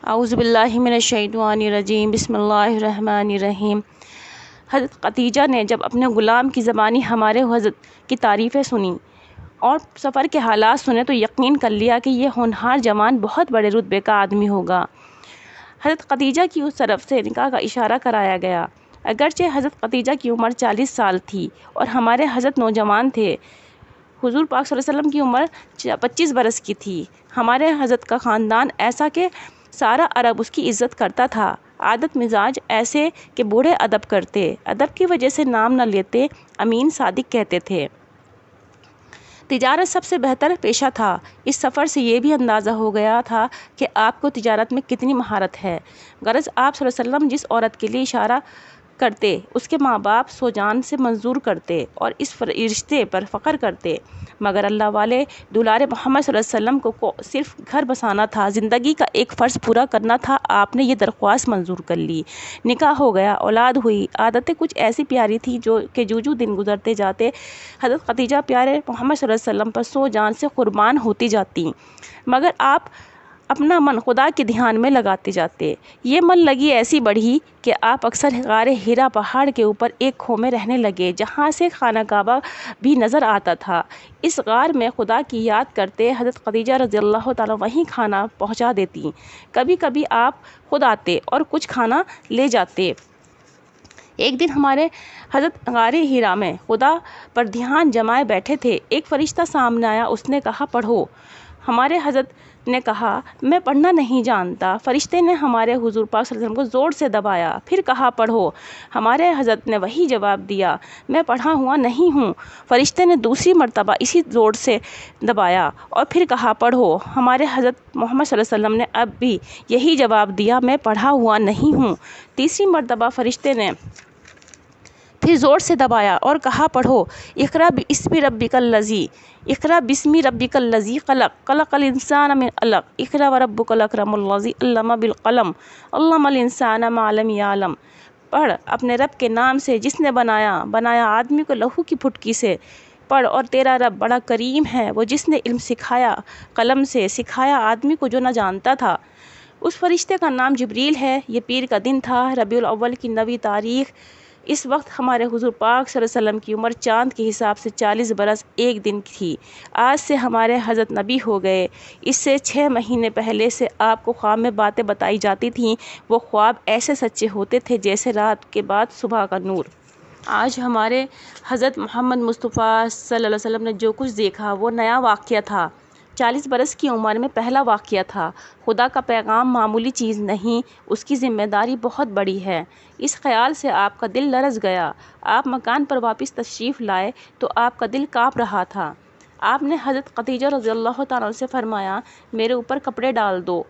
اعوذ باللہ من الشیطان الرجیم، بسم اللہ الرحمن الرحیم۔ حضرت خدیجہ نے جب اپنے غلام کی زبانی ہمارے حضرت کی تعریفیں سنی اور سفر کے حالات سنے تو یقین کر لیا کہ یہ ہونہار جوان بہت بڑے رتبے کا آدمی ہوگا۔ حضرت خدیجہ کی اس طرف سے نکاح کا اشارہ کرایا گیا۔ اگرچہ حضرت خدیجہ کی عمر 40 سال تھی اور ہمارے حضرت نوجوان تھے، حضور پاک صلی اللہ علیہ وسلم کی عمر 25 برس کی تھی۔ ہمارے حضرت کا خاندان ایسا کہ سارا عرب اس کی عزت کرتا تھا۔ عادت مزاج ایسے کہ بوڑھے ادب کرتے، ادب کی وجہ سے نام نہ لیتے، امین صادق کہتے تھے۔ تجارت سب سے بہتر پیشہ تھا۔ اس سفر سے یہ بھی اندازہ ہو گیا تھا کہ آپ کو تجارت میں کتنی مہارت ہے۔ غرض آپ صلی اللہ علیہ وسلم جس عورت کے لیے اشارہ کرتے اس کے ماں باپ سو جان سے منظور کرتے اور اس رشتے پر فخر کرتے، مگر اللہ والے دولارے محمد صلی اللہ علیہ وسلم کو صرف گھر بسانا تھا، زندگی کا ایک فرض پورا کرنا تھا۔ آپ نے یہ درخواست منظور کر لی، نکاح ہو گیا، اولاد ہوئی۔ عادتیں کچھ ایسی پیاری تھیں کہ جو دن گزرتے جاتے حضرت خدیجہ پیارے محمد صلی اللہ علیہ وسلم پر سو جان سے قربان ہوتی جاتی، مگر آپ اپنا من خدا کے دھیان میں لگاتے جاتے۔ یہ من لگی ایسی بڑھی کہ آپ اکثر غار حرا پہاڑ کے اوپر ایک کھو میں رہنے لگے جہاں سے خانہ کعبہ بھی نظر آتا تھا۔ اس غار میں خدا کی یاد کرتے حضرت خدیجہ رضی اللہ تعالیٰ وہیں کھانا پہنچا دیتی۔ کبھی کبھی آپ خود آتے اور کچھ کھانا لے جاتے۔ ایک دن ہمارے حضرت غار حرا میں خدا پر دھیان جمائے بیٹھے تھے۔ ایک فرشتہ سامنے آیا، اس نے کہا پڑھو۔ ہمارے حضرت نے کہا میں پڑھنا نہیں جانتا۔ فرشتے نے ہمارے حضور پاک صلی اللہ علیہ وسلم کو زور سے دبایا، پھر کہا پڑھو۔ ہمارے حضرت نے وہی جواب دیا، میں پڑھا ہوا نہیں ہوں۔ فرشتے نے دوسری مرتبہ اسی زور سے دبایا اور پھر کہا پڑھو۔ ہمارے حضرت محمد صلی اللہ علیہ وسلم نے اب بھی یہی جواب دیا، میں پڑھا ہوا نہیں ہوں۔ تیسری مرتبہ فرشتے نے پھر زور سے دبایا اور کہا پڑھو، اقرأ باسم ربک الذی، اقرأ باسم ربک الذی خلق، خلق الانسان من علق، اقرأ وربک الاکرم الذی علم بالقلم، علم الانسان ما لم یعلم۔ پڑھ اپنے رب کے نام سے جس نے بنایا آدمی کو لہو کی پھٹکی سے۔ پڑھ اور تیرا رب بڑا کریم ہے، وہ جس نے علم سکھایا، قلم سے سکھایا آدمی کو جو نہ جانتا تھا۔ اس فرشتے کا نام جبریل ہے۔ یہ پیر کا دن تھا، ربیع الاول کی 9 تاریخ۔ اس وقت ہمارے حضور پاک صلی اللہ علیہ وسلم کی عمر چاند کے حساب سے 40 برس 1 دن تھی۔ آج سے ہمارے حضرت نبی ہو گئے۔ اس سے 6 مہینے پہلے سے آپ کو خواب میں باتیں بتائی جاتی تھیں، وہ خواب ایسے سچے ہوتے تھے جیسے رات کے بعد صبح کا نور۔ آج ہمارے حضرت محمد مصطفیٰ صلی اللہ علیہ وسلم نے جو کچھ دیکھا وہ نیا واقعہ تھا، 40 برس کی عمر میں پہلا واقعہ تھا۔ خدا کا پیغام معمولی چیز نہیں، اس کی ذمہ داری بہت بڑی ہے۔ اس خیال سے آپ کا دل لرز گیا۔ آپ مکان پر واپس تشریف لائے تو آپ کا دل کانپ رہا تھا۔ آپ نے حضرت خدیجہ رضی اللہ تعالیٰ عنہ سے فرمایا، میرے اوپر کپڑے ڈال دو۔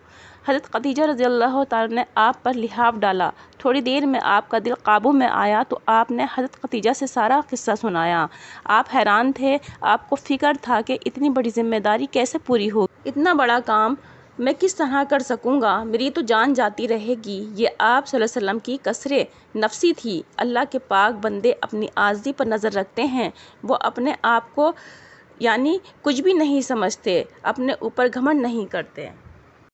حضرت خدیجہ رضی اللہ تعالیٰ نے آپ پر لحاف ڈالا۔ تھوڑی دیر میں آپ کا دل قابو میں آیا تو آپ نے حضرت خدیجہ سے سارا قصہ سنایا۔ آپ حیران تھے، آپ کو فکر تھا کہ اتنی بڑی ذمہ داری کیسے پوری ہوگی، اتنا بڑا کام میں کس طرح کر سکوں گا، میری تو جان جاتی رہے گی۔ یہ آپ صلی اللہ علیہ وسلم کی کسر نفسی تھی۔ اللہ کے پاک بندے اپنی عاجزی پر نظر رکھتے ہیں، وہ اپنے آپ کو یعنی کچھ بھی نہیں سمجھتے، اپنے اوپر گھمنڈ نہیں کرتے۔